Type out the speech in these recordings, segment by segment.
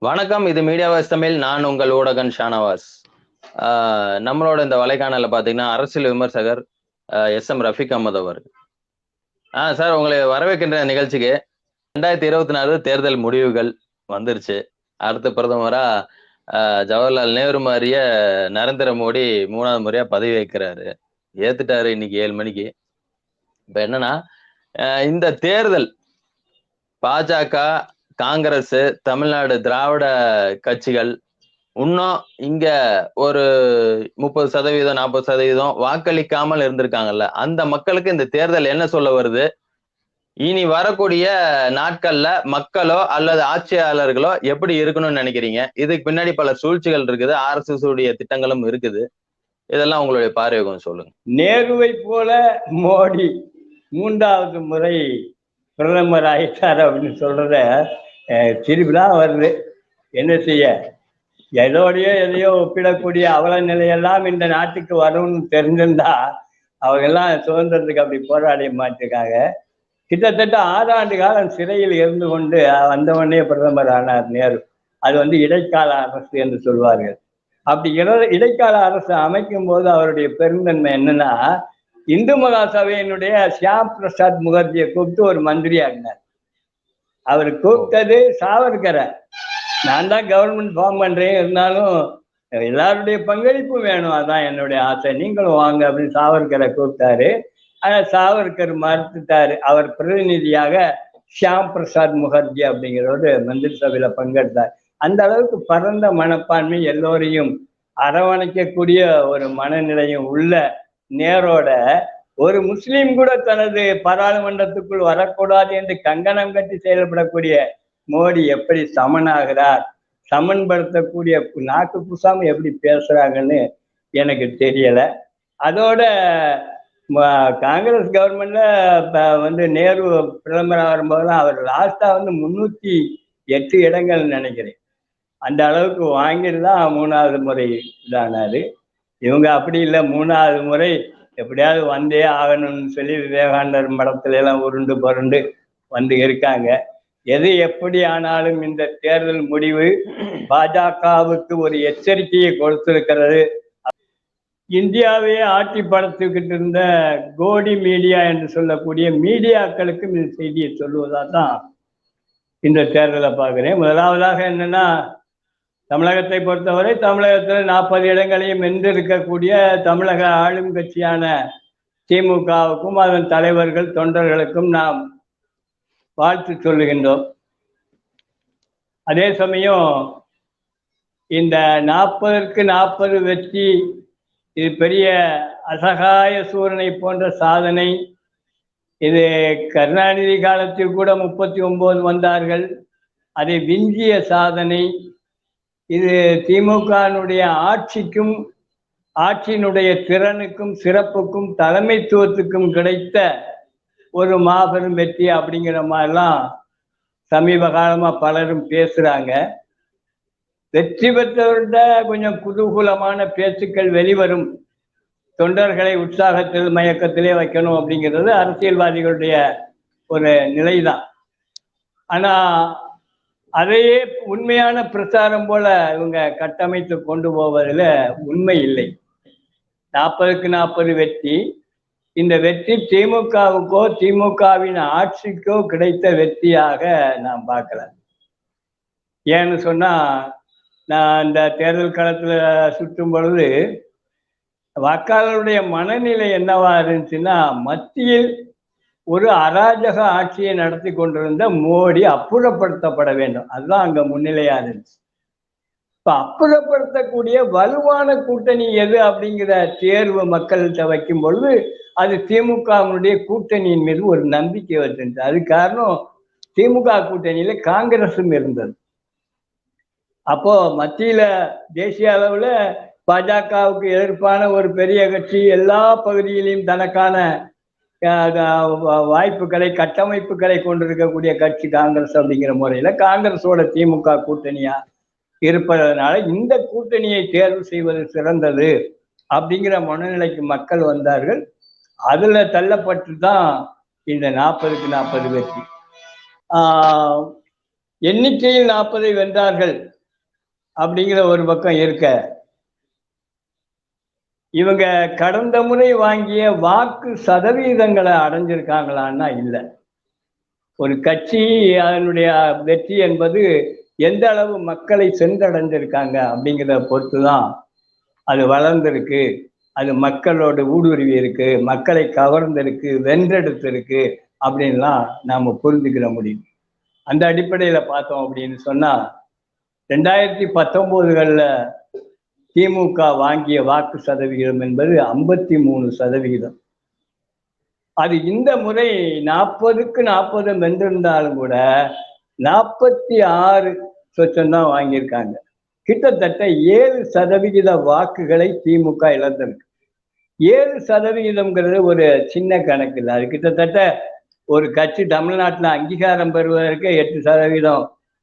வணக்கம். இது மீடியாவாஸ் தமிழ். நான் உங்கள் ஊடகன் ஷானவாஸ். நம்மளோட இந்த வலைக்காணல பாத்தீங்கன்னா அரசியல் விமர்சகர் எஸ்.எம். ரஃபீக் அஹமத் அவர். சார், உங்களை வரவேற்கின்ற நிகழ்ச்சிக்கு. 2024 தேர்தல் முடிவுகள் வந்துருச்சு. அடுத்த பிரதமரா ஜவஹர்லால் நேரு மாதிரிய நரேந்திர மோடி 3வது முறையா பதவி வைக்கிறாரு. ஏத்துட்டாரு இன்னைக்கு 7 மணிக்கு. இப்ப என்னன்னா, இந்த தேர்தல் பாஜக, காங்கிரஸ், தமிழ்நாடு திராவிட கட்சிகள் இன்னும் இங்க ஒரு 30%, 40% வாக்களிக்காமல் இருந்திருக்காங்கல்ல, அந்த மக்களுக்கு இந்த தேர்தல் என்ன சொல்ல வருது? இனி வரக்கூடிய நாட்கள்ல மக்களோ அல்லது ஆட்சியாளர்களோ எப்படி இருக்கணும்னு நினைக்கிறீங்க? இதுக்கு பின்னாடி பல சூழ்ச்சிகள் இருக்குது, RSS உடைய திட்டங்களும் இருக்குது. இதெல்லாம் உங்களுடைய பார்வை கொஞ்சம் சொல்லுங்க. நேருவை போல மோடி 3வது முறை பிரதமர் ஆயிட்டார் அப்படின்னு சொல்றத திருப்பிதான் வருது. என்ன செய்ய, எதையோ ஒப்பிடக்கூடிய அவல நிலையெல்லாம் இந்த நாட்டுக்கு வரும்னு தெரிஞ்சிருந்தா அவங்கெல்லாம் சுதந்திரத்துக்கு அப்படி போராட மாட்டிருக்காங்க. கிட்டத்தட்ட 6 ஆண்டு காலம் சிறையில் இருந்து கொண்டு வந்தவொடனே பிரதமர் ஆனார் நேரு. அது இடைக்கால அரசு என்று சொல்வார்கள். அப்படி இடைக்கால அரசு அமைக்கும் போது அவருடைய பெருந்தன்மை என்னன்னா, இந்து மகா சபையினுடைய ஷியாம் பிரசாத் முகர்ஜியை கூப்பிட்டு ஒரு மந்திரியா இருந்தார். அவர் கூப்பிட்டது சாவர்கரை. நான் தான் கவர்மெண்ட் ஃபார்ம் பண்றேன், இருந்தாலும் எல்லாருடைய பங்களிப்பும் வேணும், அதான் என்னுடைய ஆசை, நீங்களும் வாங்க அப்படின்னு சாவர்கரை கூப்பிட்டாரு. ஆனா சாவர்கர் மறுத்துட்டாரு. அவர் பிரதிநிதியாக ஷியாம் பிரசாத் முகர்ஜி அப்படிங்கிறோடு மந்திரி சபையில பங்கெடுத்தார். அந்த அளவுக்கு பரந்த மனப்பான்மை, எல்லோரையும் அரவணைக்கக்கூடிய ஒரு மனநிலையும் உள்ள நேரோட ஒரு முஸ்லீம் கூட தனது பாராளுமன்றத்துக்குள் வரக்கூடாது என்று கங்கணம் கட்டி செயல்படக்கூடிய மோடி எப்படி சமனாகிறார்? சமன்படுத்தக்கூடிய நாக்கு புசாம எப்படி பேசுறாங்கன்னு எனக்கு தெரியல. அதோட காங்கிரஸ் கவர்மெண்ட்ல நேரு பிரதமராக வரும்போதெல்லாம் அவர் லாஸ்டா 308 இடங்கள் நினைக்கிறேன், அந்த அளவுக்கு வாங்கிட்டு தான் 3வது முறை இதானாரு. இவங்க அப்படி இல்லை, 3வது முறை எப்படியாவது வந்தே ஆகணும்னு சொல்லி விவேகானந்தர் மடத்துல எல்லாம் உருண்டு புரண்டு இருக்காங்க. எது எப்படி ஆனாலும் இந்த தேர்தல் முடிவு பாஜகவுக்கு ஒரு எச்சரிக்கையை கொடுத்திருக்கிறது. இந்தியாவையே ஆட்சி படுத்திக்கிட்டு இருந்த கோடி மீடியா என்று சொல்லக்கூடிய மீடியாக்களுக்கும் இந்த செய்தியை சொல்லுவதா தான் இந்த தேர்தலை பார்க்கிறேன். முதலாவதாக என்னன்னா, தமிழகத்தை பொறுத்தவரை தமிழகத்தில் 40 இடங்களையும் வென்றிருக்கக்கூடிய தமிழக ஆளும் கட்சியான திமுகவுக்கும் அதன் தலைவர்கள் தொண்டர்களுக்கும் நாம் வாழ்த்து சொல்லுகின்றோம். அதே சமயம் இந்த 40க்கு 40 வெற்றி, இது பெரிய அசகாய சூரனை போன்ற சாதனை. இது கருணாநிதி காலத்தில் கூட 39 வந்தார்கள், அதை விஞ்சிய சாதனை. இது திமுகனுடைய ஆட்சிக்கும் ஆட்சியினுடைய திறனுக்கும் சிறப்புக்கும் தலைமைத்துவத்துக்கும் கிடைத்த ஒரு மாபெரும் வெற்றி அப்படிங்கிற மாதிரிலாம் சமீப காலமா பலரும் பேசுறாங்க. வெற்றி பெற்றவர்கிட்ட கொஞ்சம் குதூகூலமான பேச்சுக்கள் வெளிவரும். தொண்டர்களை உற்சாகத்தில் மயக்கத்திலே வைக்கணும் அப்படிங்கிறது அரசியல்வாதிகளுடைய ஒரு நிலைதான். ஆனா அதையே உண்மையான பிரச்சாரம் போல இவங்க கட்டமைத்து கொண்டு போவதில் உண்மை இல்லை. 40க்கு 40 வெற்றி, இந்த வெற்றி திமுகவுக்கோ திமுகவின் ஆட்சிக்கோ கிடைத்த வெற்றியாக நாம் பார்க்கல. ஏன்னு சொன்னா, நான் இந்த தேர்தல் களத்துல சுற்றும் பொழுது வாக்காளருடைய மனநிலை என்னவா இருந்துச்சுன்னா, மத்தியில் ஒரு அராஜக ஆட்சியை நடத்தி கொண்டிருந்த மோடி அப்புறப்படுத்தப்பட வேண்டும், அதுதான் அங்க முன்னிலையா இருந்துச்சு. இப்ப அப்புறப்படுத்தக்கூடிய வலுவான கூட்டணி எது அப்படிங்கிற தேர்வு மக்கள்கிட்ட வைக்கும் பொழுது அது திமுகவினுடைய கூட்டணியின் மீது ஒரு நம்பிக்கை வச்சிருந்துச்சு. அது காரணம், திமுக கூட்டணியில காங்கிரசும் இருந்தது. அப்போ மத்தியில தேசிய அளவுல பாஜகவுக்கு எதிர்ப்பான ஒரு பெரிய கட்சி எல்லா பகுதியிலையும் தனக்கான வாய்ப்புகளை கட்டமைப்புகளை கொண்டிருக்கக்கூடிய கட்சி காங்கிரஸ் அப்படிங்கிற முறையில காங்கிரஸோட திமுக கூட்டணியா இருப்பதனால இந்த கூட்டணியை தேர்வு செய்வது சிறந்தது அப்படிங்கிற மனநிலைக்கு மக்கள் வந்தார்கள். அதுல தள்ளப்பட்டு தான் இந்த 40க்கு 40 வெற்றி. எண்ணிக்கையில் 40 வென்றார்கள், அப்படிங்கிற ஒரு பக்கம் இருக்க, இவங்க கடந்த முறை வாங்கிய வாக்கு சதவீதங்களை அடைஞ்சிருக்காங்களான்னா இல்லை. ஒரு கட்சி அதனுடைய வெற்றி என்பது எந்த அளவு மக்களை சென்றடைஞ்சிருக்காங்க அப்படிங்கிறத பொறுத்து தான் அது வளர்ந்திருக்கு, அது மக்களோட ஊடுருவி இருக்கு, மக்களை கவர்ந்திருக்கு, வென்றெடுத்திருக்கு அப்படின்லாம் நாம புரிஞ்சுக்கிற முடியும். அந்த அடிப்படையில பார்த்தோம் அப்படின்னு சொன்னா 2019 திமுக வாங்கிய வாக்கு சதவிகிதம் என்பது 53%. அது இந்த முறை 40க்கு 40 வென்றிருந்தாலும் கூட 46% தான் வாங்கியிருக்காங்க. கிட்டத்தட்ட 7% வாக்குகளை திமுக இழந்திருக்கு. 7%ங்கிறது ஒரு சின்ன கணக்கு இல்லை. அது கிட்டத்தட்ட ஒரு கட்சி தமிழ்நாட்டில் அங்கீகாரம் பெறுவதற்கு 8%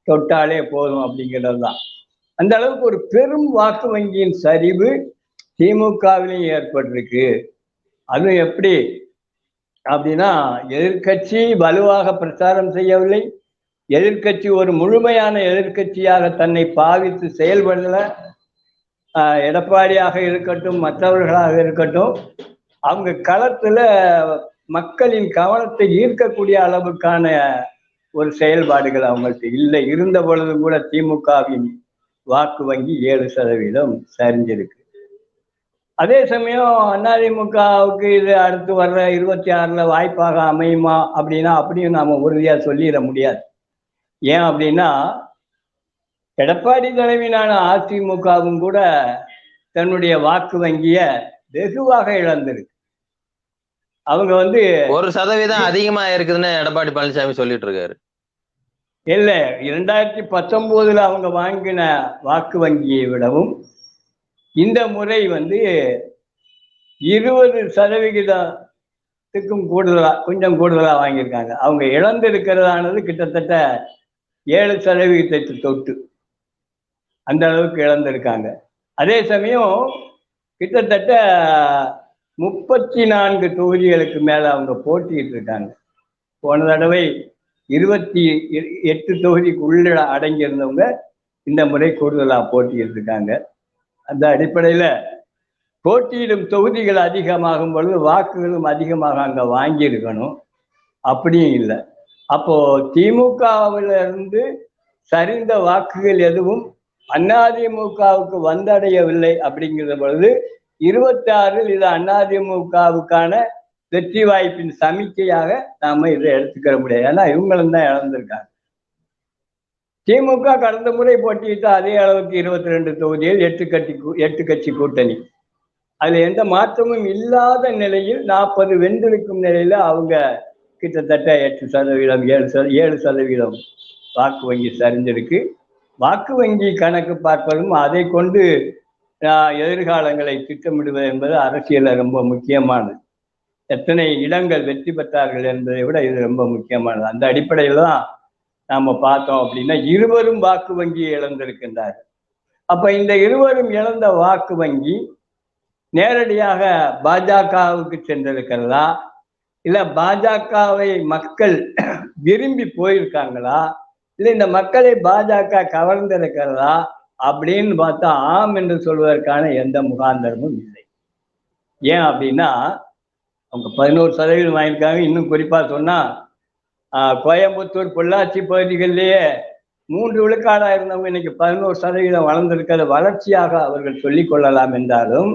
தொட்டாலே போதும் அப்படிங்கிறது தான். அந்த அளவுக்கு ஒரு பெரும் வாக்கு வங்கியின் சரிவு திமுகவிலையும் ஏற்பட்டிருக்கு. அதுவும் எப்படி அப்படின்னா, எதிர்கட்சி வலுவாக பிரச்சாரம் செய்யவில்லை, எதிர்கட்சி ஒரு முழுமையான எதிர்கட்சியாக தன்னை பாவித்து செயல்படல. எடப்பாடியாக இருக்கட்டும், மற்றவர்களாக இருக்கட்டும், அவங்க களத்துல மக்களின் கவனத்தை ஈர்க்கக்கூடிய அளவுக்கான ஒரு செயல்பாடுகள் அவங்கள்ட்ட இல்லை. இருந்த பொழுதும் கூட திமுகவின் வாக்கு வங்கி 7% சரிஞ்சிருக்கு. அதே சமயம் அதிமுகவுக்கு இது அடுத்து வர்ற 26ல் வாய்ப்பாக அமையுமா அப்படின்னா அப்படியும் நாம உறுதியா சொல்லிட முடியாது. ஏன் அப்படின்னா, எடப்பாடி தலைமையிலான அதிமுகவும் கூட தன்னுடைய வாக்கு வங்கிய வெகுவாக இழந்திருக்கு. அவங்க 1% அதிகமா இருக்குதுன்னு எடப்பாடி பழனிசாமி சொல்லிட்டு இருக்காரு. இல்ல, 2019 அவங்க வாங்கின வாக்கு வங்கியை விடவும் இந்த முறை 20%க்கும் கூடுதலா, கொஞ்சம் கூடுதலா வாங்கியிருக்காங்க. அவங்க இழந்திருக்கிறதானது கிட்டத்தட்ட 7% தொட்டு அந்த அளவுக்கு இழந்திருக்காங்க. அதே சமயம் கிட்டத்தட்ட 34 தொகுதிகளுக்கு மேல அவங்க போட்டிட்டு இருக்காங்க. போன தடவை 28 தொகுதிக்கு உள்ள அடங்கியிருந்தவங்க இந்த முறை கூடுதலா போட்டிட்டு இருக்காங்க. அந்த அடிப்படையில போட்டியிடும் தொகுதிகள் அதிகமாகும் பொழுது வாக்குகளும் அதிகமாக அங்க வாங்கியிருக்கணும். அப்படியும் இல்லை. அப்போ திமுகவிலிருந்து சரிந்த வாக்குகள் எதுவும் அதிமுகவுக்கு வந்தடையவில்லை. அப்படிங்கிற பொழுது 26ல் இது அதிமுகவுக்கான வெற்றி வாய்ப்பின் சமிக்கையாக நாம இதை எடுத்துக்கிற முடியாது. ஏன்னா இவங்களும் தான் இழந்திருக்காங்க. திமுக கடந்த முறை போட்டியிட்ட அதே அளவுக்கு 22 தொகுதியில் 8 கட்சி கூட்டணி. அதுல எந்த மாற்றமும் இல்லாத நிலையில் 40 வென்றிருக்கும் நிலையில அவங்க கிட்டத்தட்ட 8%, 7% வாக்கு வங்கி சரிஞ்சிருக்கு. வாக்கு வங்கி கணக்கு பார்ப்பதும் அதை கொண்டு எதிர்காலங்களை திட்டமிடுவது என்பது அரசியல ரொம்ப முக்கியமானது. எத்தனை இடங்கள் வெற்றி பெற்றார்கள் என்பதை விட இது ரொம்ப முக்கியமானது. அந்த அடிப்படையில் தான் நாம பார்த்தோம் அப்படின்னா இருவரும் வாக்கு வங்கியை இழந்திருக்கின்றார்கள். அப்ப இந்த இருவரும் இழந்த வாக்கு வங்கி நேரடியாக பாஜகவுக்கு சென்றிருக்கிறதா, இல்ல பாஜகவை மக்கள் விரும்பி போயிருக்காங்களா, இல்லை இந்த மக்களை பாஜக கவர்ந்திருக்கிறதா அப்படின்னு பார்த்தா ஆம் என்று சொல்வதற்கான எந்த முகாந்தரமும் இல்லை. ஏன் அப்படின்னா அவங்க 11% வாங்கியிருக்காங்க. இன்னும் குறிப்பா சொன்னா கோயம்புத்தூர், பொள்ளாச்சி பகுதிகளிலேயே 3 விழுக்காடா இருந்தவங்க இன்னைக்கு 11% வளர்ந்திருக்கிற வளர்ச்சியாக அவர்கள் சொல்லிக் கொள்ளலாம் என்றாலும்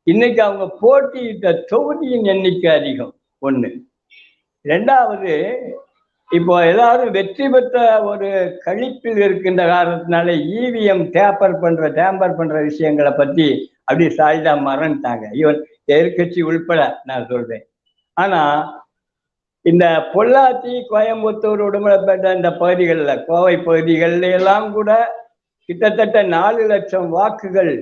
இன்னைக்கு அவங்க போட்டியிட்ட தொகுதியின் எண்ணிக்கை அதிகம். ஒண்ணு. ரெண்டாவது, இப்போ எல்லாரும் வெற்றி பெற்ற ஒரு கழிப்பில் இருக்கின்ற காரணத்தினால இவிஎம் டேம்பர் பண்ற விஷயங்களை பத்தி அப்படி சாய்தா மறந்துட்டாங்க. இவன் எதிர்கட்சி உள்பட நான் சொல்றேன். ஆனா இந்த பொள்ளாச்சி, கோயம்புத்தூர், உடுமலைப்பேட்டை இந்த பகுதிகளில், கோவை பகுதிகளில் எல்லாம் கூட கிட்டத்தட்ட 4 லட்சம் வாக்குகள்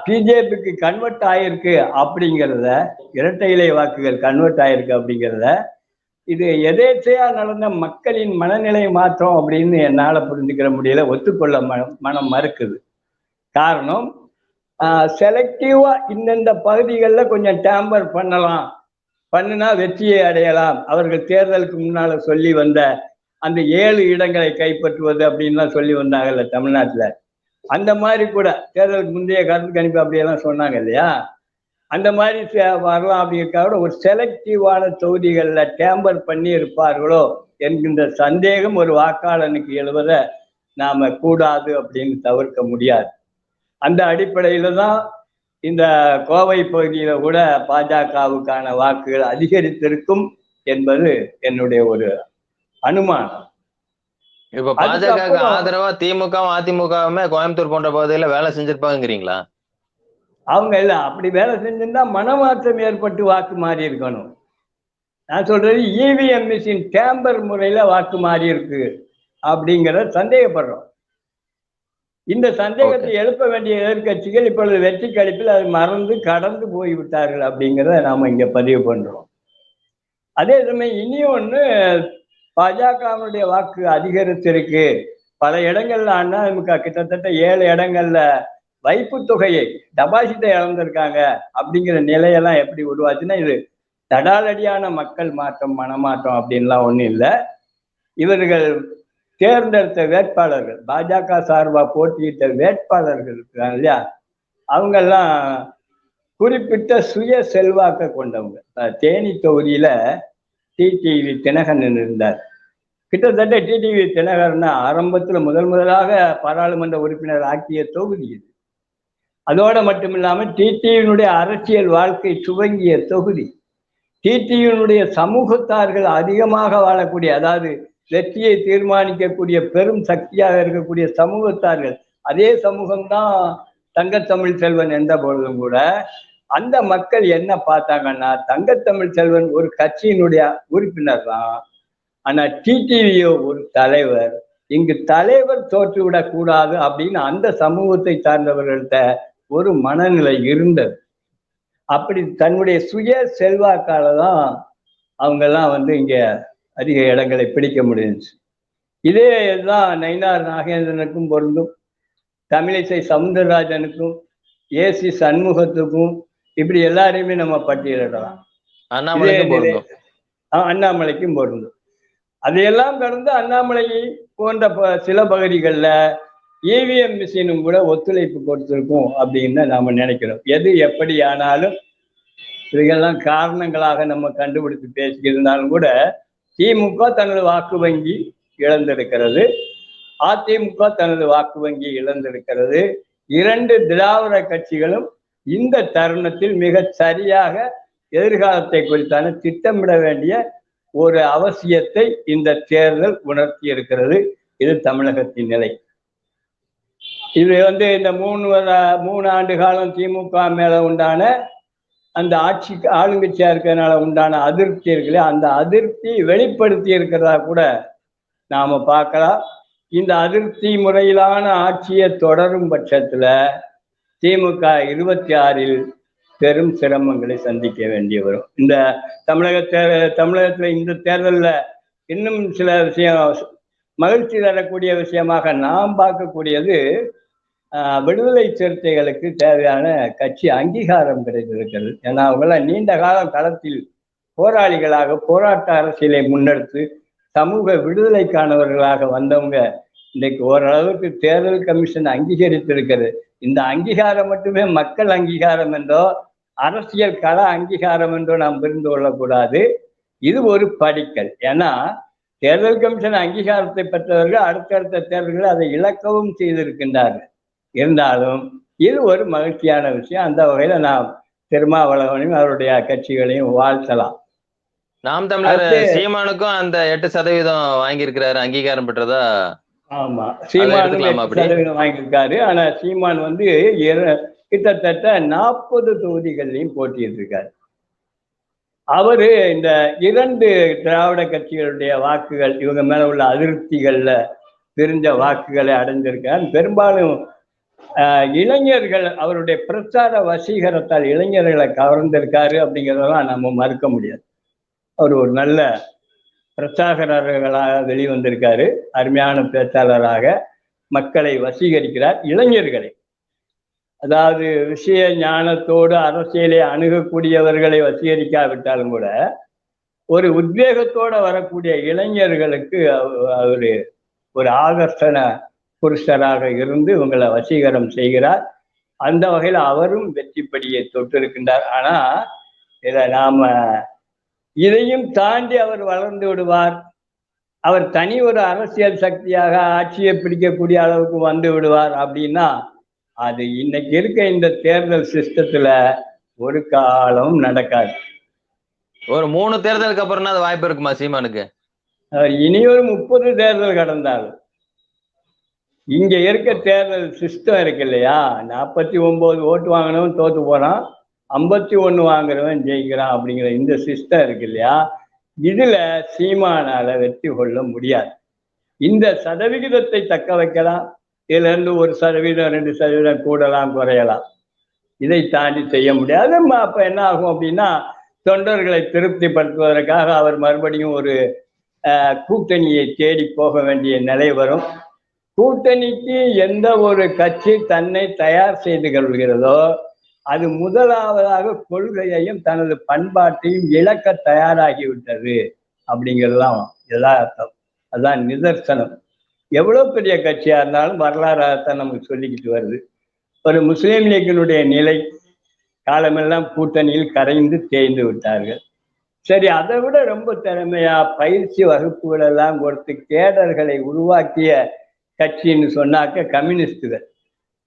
பிஜேபிக்கு கன்வெர்ட் ஆயிருக்கு அப்படிங்கிறத, இரட்டை இலை வாக்குகள் கன்வெர்ட் ஆயிருக்கு அப்படிங்கிறத, இது எதேச்சையா நடந்த மக்களின் மனநிலை மாற்றம் அப்படின்னு என்னால புரிஞ்சுக்கிற முடியல, ஒத்துக்கொள்ள மனம் மறுக்குது. காரணம், செலக்டிவா இந்தந்த பகுதிகளில் கொஞ்சம் டேம்பர் பண்ணுனா வெற்றியை அடையலாம், அவர்கள் தேர்தலுக்கு முன்னால சொல்லி வந்த அந்த 7 இடங்களை கைப்பற்றுவது அப்படின்லாம் சொல்லி வந்தாங்கல்ல தமிழ்நாட்டில், அந்த மாதிரி கூட தேர்தலுக்கு முந்தைய கருத்து கணிப்பு அப்படியெல்லாம் சொன்னாங்க இல்லையா, அந்த மாதிரி வரலாம் அப்படிங்கிறத ஒரு செலக்டிவான தொகுதிகளில் டேம்பர் பண்ணி இருப்பார்களோ என்கின்ற சந்தேகம் ஒரு வாக்காளனுக்கு எழுவதை நாம கூடாது அப்படின்னு தவிர்க்க முடியாது. அந்த அடிப்படையில தான் இந்த கோவை பகுதியில கூட பாஜகவுக்கான வாக்குகள் அதிகரித்திருக்கும் என்பது என்னுடைய ஒரு அனுமானம். இப்ப பாஜக ஆதரவா திமுகவும் அதிமுகவுமே கோயம்புத்தூர் போன்ற பகுதியில வேலை செஞ்சிருப்பாங்கிறீங்களா? அவங்க இல்ல அப்படி வேலை செஞ்சிருந்தா மனமாற்றம் ஏற்பட்டு வாக்கு மாறி இருக்கணும். நான் சொல்றது இவிஎம் மிஷின் டேம்பர் முறையில வாக்கு மாறி இருக்கு அப்படிங்கிறத சந்தேகப்படுறோம். இந்த சந்தேகத்தை எழுப்ப வேண்டிய எதிர்கட்சிகள் இப்பொழுது வெற்றி கழிப்பில் அதை மறந்து கடந்து போய்விட்டார்கள் அப்படிங்கிறத நாம இங்க பதிவு பண்றோம். அதே சமயம் இனியும் ஒண்ணு, பாஜகவுடைய வாக்கு அதிகரித்திருக்கு. பல இடங்கள்ல அதிமுக கிட்டத்தட்ட 7 இடங்கள்ல வைப்பு தொகையை டெபாசிட்டை இழந்திருக்காங்க அப்படிங்கிற நிலையெல்லாம் எப்படி உருவாச்சுன்னா, இது தடாலடியான மக்கள் மாற்றம் மனமாற்றம் அப்படின்லாம் ஒண்ணும் இல்லை. இவர்கள் தேர்ந்தெடுத்த வேட்பாளர்கள், பாஜக சார்பா போட்டியிட்ட வேட்பாளர்கள் இருக்காங்க இல்லையா, அவங்கெல்லாம் குறிப்பிட்ட சுய செல்வாக்க கொண்டவங்க. தேனி தொகுதியில டிடிவி தினகரன் இருந்தார். கிட்டத்தட்ட டிடிவி தினகரன் ஆரம்பத்துல முதலாக பாராளுமன்ற உறுப்பினர் ஆக்கிய தொகுதி இது. அதோட மட்டும் இல்லாம டிடிவியினுடைய அரசியல் வாழ்க்கை துவங்கிய தொகுதி. டிடிவியினுடைய சமூகத்தார்கள் அதிகமாக வாழக்கூடிய, அதாவது வெற்றியை தீர்மானிக்கக்கூடிய பெரும் சக்தியாக இருக்கக்கூடிய சமூகத்தார்கள், அதே சமூகம்தான் தங்கத்தமிழ் செல்வன் என்ற பொழுதும் கூட அந்த மக்கள் என்ன பார்த்தாங்கன்னா, தங்கத்தமிழ் செல்வன் ஒரு கட்சியினுடைய உறுப்பினர் தான், ஆனா டிடிவியோ ஒரு தலைவர், இங்கு தலைவர் தோற்றுவிடக் கூடாது அப்படின்னு அந்த சமூகத்தை சார்ந்தவர்கள்ட்ட ஒரு மனநிலை இருந்தது. அப்படி தன்னுடைய சுய செல்வாக்கால தான் அவங்கெல்லாம் இங்க அதிக இடங்களை பிடிக்க முடிஞ்சுச்சு. இதே தான் நயினார் நாகேந்திரனுக்கும் பொருந்தும், தமிழிசை சவுந்தரராஜனுக்கும், ஏசி சண்முகத்துக்கும், இப்படி எல்லாரையுமே நம்ம பட்டியலிடலாம். அண்ணாமலைக்கும் பொருந்தும். அதையெல்லாம் கடந்து அண்ணாமலை போன்ற சில பகுதிகளில் இவிஎம் மிஷினும் கூட ஒத்துழைப்பு கொடுத்திருக்கும் அப்படின்னு நாம நினைக்கிறோம். எது எப்படி ஆனாலும் இவைகள்லாம் காரணங்களாக நம்ம கண்டுபிடித்து பேசியிருந்தாலும் கூட திமுக தனது வாக்கு வங்கி இழந்திருக்கிறது, அதிமுக தனது வாக்கு வங்கி இழந்திருக்கிறது. 2 திராவிட கட்சிகளும் இந்த தருணத்தில் மிக சரியாக எதிர்காலத்தை குறித்தான திட்டமிட வேண்டிய ஒரு அவசியத்தை இந்த தேர்தல் உணர்த்தி இருக்கிறது. இது தமிழகத்தின் நிலை. இது இந்த 3 ஆண்டு காலம் திமுக மேல உண்டான அந்த ஆளுங்கட்சியா இருக்கிறதுனால உண்டான அதிருப்தி இருக்குல்ல, அந்த அதிருப்தி வெளிப்படுத்தி இருக்கிறதா கூட நாம பார்க்கலாம். இந்த அதிருப்தி முறையிலான ஆட்சியை தொடரும் பட்சத்துல திமுக 26இல் பெரும் சிரமங்களை சந்திக்க வேண்டி வரும். இந்த தமிழகத்துல இந்த தேர்தலில் இன்னும் சில விஷயம் மகிழ்ச்சி தரக்கூடிய விஷயமாக நாம் பார்க்கக்கூடியது, விடுதலை சிறுத்தைகளுக்கு தேவையான கட்சி அங்கீகாரம் கிடைத்திருக்கிறது. ஏன்னா அவங்களாம் நீண்ட காலம் களத்தில் போராளிகளாக போராட்ட அரசியலை முன்னெடுத்து சமூக விடுதலைக்கானவர்களாக வந்தவங்க இன்றைக்கு ஓரளவுக்கு தேர்தல் கமிஷன் அங்கீகரித்திருக்கிறது. இந்த அங்கீகாரம் மட்டுமே மக்கள் அங்கீகாரம் என்றோ அரசியல் கள அங்கீகாரம் என்றோ நாம் புரிந்து கொள்ளக்கூடாது. இது ஒரு படிக்கல். ஏன்னா தேர்தல் கமிஷன் அங்கீகாரத்தை பெற்றவர்கள் அடுத்தடுத்த தேர்தல்கள் அதை இழக்கவும் செய்திருக்கின்றார்கள். இருந்தாலும் இது ஒரு மகிழ்ச்சியான விஷயம். அந்த வகையில நாம் திருமாவளவனையும் அவருடைய கட்சிகளையும் வாழ்த்தலாம். நாம் தமிழர் சீமானுக்கும் அந்த 8% வாங்கியிருக்கிறாரு, அங்கீகாரம் பெற்றதா? ஆமா, சீமான் 8% வாங்கியிருக்காரு. ஆனா சீமான் கிட்டத்தட்ட 40 தொகுதிகள்லையும் போட்டியிட்டிருக்காரு. அவரு இந்த 2 திராவிட கட்சிகளுடைய வாக்குகள், இவங்க மேல உள்ள அதிருப்திகள்ல தெரிஞ்ச வாக்குகளை அடைஞ்சிருக்கார். பெரும்பாலும் இளைஞர்கள் அவருடைய பிரச்சார வசீகரத்தால் இளைஞர்களை கவர்ந்திருக்காரு அப்படிங்கிறதெல்லாம் நம்ம மறுக்க முடியாது. அவர் ஒரு நல்ல பிரச்சாரகர்களாக வெளிவந்திருக்காரு. அருமையான பேச்சாளராக மக்களை வசீகரிக்கிறார். இளைஞர்களை, அதாவது விஷய ஞானத்தோடு அரசியலை அணுகக்கூடியவர்களை வசீகரிக்காவிட்டாலும் கூட ஒரு உத்வேகத்தோட வரக்கூடிய இளைஞர்களுக்கு அவரு ஒரு ஆகர்ஷண புருஷராக இருந்து இவங்களை வசீகரம் செய்கிறார். அந்த வகையில் அவரும் வெற்றிப்படியை தொட்டிருக்கின்றார். ஆனா இதை நாம இதையும் தாண்டி அவர் வளர்ந்து விடுவார், அவர் தனி ஒரு அரசியல் சக்தியாக ஆட்சியை பிடிக்கக்கூடிய அளவுக்கு வந்து விடுவார் அப்படின்னா அது இன்னைக்கு இருக்க இந்த தேர்தல் சிஸ்டத்துல ஒரு காலம் நடக்காது. ஒரு 3 தேர்தலுக்கு அப்புறம் அது வாய்ப்பு இருக்குமா சீமானுக்கு? இனியொரு 30 தேர்தல் கடந்தாலும் இங்க இருக்க தேர்தல் சிஸ்டம் இருக்கு இல்லையா, 49 ஓட்டு வாங்கினவன் தோத்து போறான், 51 வாங்குறவன் ஜெயிக்கிறான் அப்படிங்கிற இந்த சிஸ்டம் இருக்கு இல்லையா, இதுல சீமானால வெற்றி கொள்ள முடியாது. இந்த சதவிகிதத்தை தக்க வைக்கலாம், இதுல இருந்து 1% 2% கூடலாம் குறையலாம், இதை தாண்டி செய்ய முடியாது. அப்ப என்ன ஆகும் அப்படின்னா தொண்டர்களை திருப்திப்படுத்துவதற்காக அவர் மறுபடியும் ஒரு கூட்டணியை தேடி போக வேண்டிய நிலை வரும். கூட்டணிக்கு எந்த ஒரு கட்சி தன்னை தயார் செய்து கொள்கிறதோ அது முதலாவதாக கொள்கையையும் தனது பண்பாட்டையும் இழக்க தயாராகிவிட்டது அப்படிங்கிறதுதான் யதார்த்தம். அதுதான் நிதர்சனம். எவ்வளவு பெரிய கட்சியா இருந்தாலும் வரலாறாகத்தான் நமக்கு சொல்லிக்கிட்டு வருது. ஒரு முஸ்லீம் லீக்கினுடைய நிலை காலமெல்லாம் கூட்டணியில் கரைந்து தேய்ந்து விட்டார்கள். சரி, அதை விட ரொம்ப திறமையா பயிற்சி வகுப்புகள் எல்லாம் கொடுத்து கேடர்களை உருவாக்கிய கட்சின்னு சொன்னாக்க கம்யூனிஸ்டுகள்.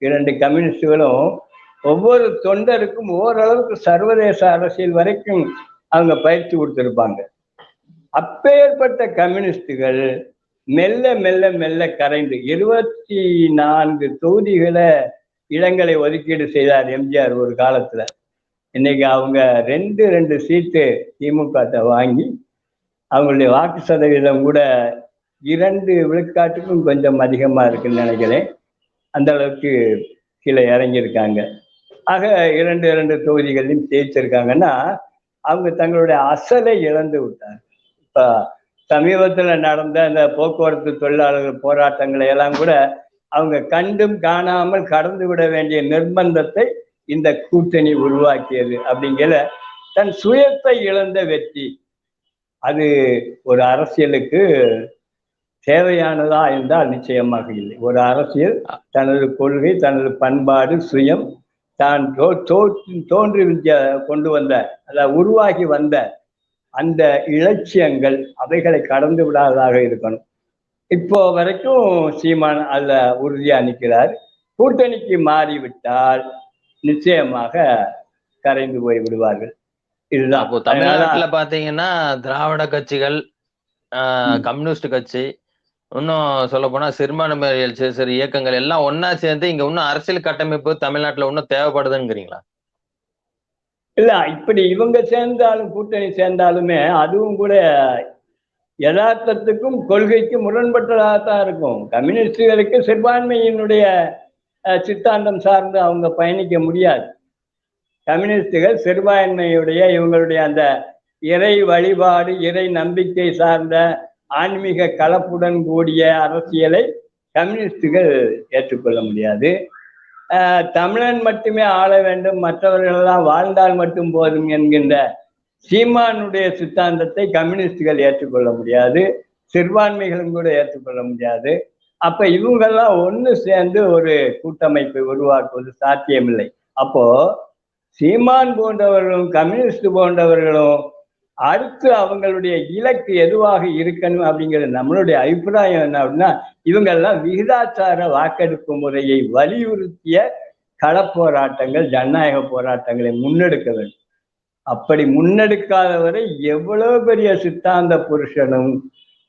2 கம்யூனிஸ்டுகளும் ஒவ்வொரு தொண்டருக்கும் ஓரளவுக்கு சர்வதேச அரசியல் வரைக்கும் அவங்க பயிற்சி கொடுத்திருப்பாங்க. அப்பேற்பட்ட கம்யூனிஸ்டுகள் மெல்ல மெல்ல மெல்ல கரைந்து 24 தொகுதிகளை இடங்களை ஒதுக்கீடு செய்தார் எம்ஜிஆர் ஒரு காலத்துல. இன்னைக்கு அவங்க 2 சீட்டு திமுக வாங்கி அவங்களுடைய வாக்கு சதவீதம் கூட 2 விழுக்காட்டுக்கும் கொஞ்சம் அதிகமா இருக்குன்னு நினைக்கிறேன். அந்த அளவுக்கு கீழே இறங்கியிருக்காங்க. ஆக 2 தொகுதிகளையும் ஜெயிச்சிருக்காங்கன்னா அவங்க தங்களுடைய அசலை இழந்து விட்டாங்க. இப்ப சமீபத்துல நடந்த அந்த போக்குவரத்து தொழிலாளர்கள் போராட்டங்களை எல்லாம் கூட அவங்க கண்டும் காணாமல் கடந்து விட வேண்டிய நிர்பந்தத்தை இந்த கூட்டணி உருவாக்கியது. அப்படிங்கிற தன் சுயத்தை இழந்த வெற்றி அது ஒரு அரசியலுக்கு தேவையானதா என்றால் நிச்சயமாக இல்லை. ஒரு அரசியல் தனது கொள்கை, தனது பண்பாடு, சுயம், தான் தோன்றி கொண்டு வந்த அதாவது உருவாகி வந்த அந்த இலட்சியங்கள் அவைகளை கடந்து விடாததாக இருக்கணும். இப்போ வரைக்கும் சீமான் அதுல உறுதியா நிற்கிறார். கூட்டணிக்கு மாறிவிட்டால் நிச்சயமாக கரைந்து போய் விடுவார்கள். இதுதான். தமிழ்நாட்டுல பாத்தீங்கன்னா திராவிட கட்சிகள், கம்யூனிஸ்ட் கட்சி, இன்னும் சொல்ல போனா சிறுபான்மையினர் சிறு இயக்கங்கள் எல்லாம் ஒன்னா சேர்ந்து இங்க இன்னும் அரசியல் கட்டமைப்பு தமிழ்நாட்டுல இன்னும் தேவைப்படுதுங்கிறீங்களா? இல்ல, இப்படி இவங்க சேர்ந்தாலும் கூட்டணி சேர்ந்தாலுமே அதுவும் கூட யதார்த்தத்துக்கும் கொள்கைக்கும் முரண்பட்டதாகத்தான் இருக்கும். கம்யூனிஸ்டுகளுக்கு சிறுபான்மையினுடைய சித்தாந்தம் சார்ந்து அவங்க பயணிக்க முடியாது. கம்யூனிஸ்டுகள் சிறுபான்மையுடைய இவங்களுடைய அந்த இறை வழிபாடு, இறை நம்பிக்கை சார்ந்த ஆன்மீக கலப்புடன் கூடிய அரசியலை கம்யூனிஸ்டுகள் ஏற்றுக்கொள்ள முடியாது. தமிழன் மட்டுமே ஆள வேண்டும், மற்றவர்களெல்லாம் வாழ்ந்தால் மட்டும் போதும் என்கின்ற சீமானுடைய சித்தாந்தத்தை கம்யூனிஸ்டுகள் ஏற்றுக்கொள்ள முடியாது, சிறுபான்மைகளும் கூட ஏற்றுக்கொள்ள முடியாது. அப்ப இவங்கெல்லாம் ஒன்று சேர்ந்து ஒரு கூட்டமைப்பை உருவாக்குவது சாத்தியமில்லை. அப்போ சீமான் போன்றவர்களும் கம்யூனிஸ்ட் போன்றவர்களும் அடுத்து அவங்களுடைய இலக்கு எதுவாக இருக்கணும் அப்படிங்கிறது நம்மளுடைய அபிப்பிராயம் என்ன அப்படின்னா, இவங்கெல்லாம் விகிதாச்சார வாக்கெடுப்பு முறையை வலியுறுத்திய களப்போராட்டங்கள், ஜனநாயக போராட்டங்களை முன்னெடுக்க வேண்டும். அப்படி முன்னெடுக்காதவரை எவ்வளவு பெரிய சித்தாந்த புருஷனும்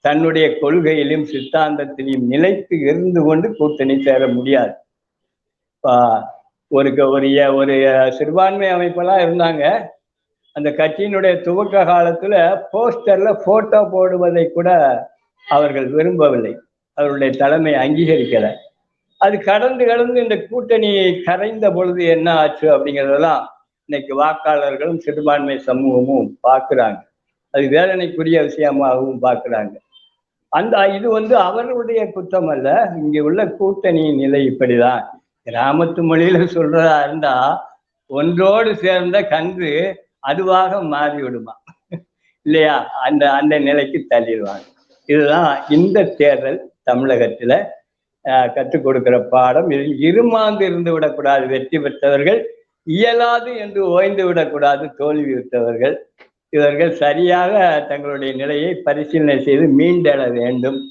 தன்னுடைய கொள்கையிலும் சித்தாந்தத்திலையும் நிலைத்து இருந்து கொண்டு கூட்டணி சேர முடியாது. ஒரு ஒரு சிறுபான்மை அமைப்பெல்லாம் இருந்தாங்க. அந்த கட்சியினுடைய துவக்க காலத்துல போஸ்டர்ல போட்டோ போடுவதை கூட அவர்கள் விரும்பவில்லை, அவருடைய தலைமை அங்கீகரிக்கல. அது கடந்து இந்த கூட்டணி கரைந்த பொழுது என்ன ஆச்சு அப்படிங்கிறதெல்லாம் இன்னைக்கு வாக்காளர்களும் சிறுபான்மை சமூகமும் பார்க்குறாங்க. அது வேதனைக்குரிய விஷயமாகவும் பார்க்குறாங்க. இது அவர்களுடைய குற்றம் அல்ல. இங்கே உள்ள கூட்டணியின் நிலை இப்படிதான். கிராமத்து மொழியில சொல்றதா இருந்தா ஒன்றோடு சேர்ந்த கன்று அதுவாக மாறி விடுமா இல்லையா, அந்த நிலைக்கு தள்ளிடுவாங்க. இதுதான் இந்த தேர்தல் தமிழகத்துல கற்றுக் கொடுக்கிற பாடம். இதில் இருமாந்து இருந்து விடக்கூடாது. வெற்றி பெற்றவர்கள் இயலாது என்று ஓய்ந்து விடக்கூடாது தோல்வி பெற்றவர்கள். இவர்கள் சரியாக தங்களுடைய நிலையை பரிசீலனை செய்து மீண்டெழ வேண்டும்.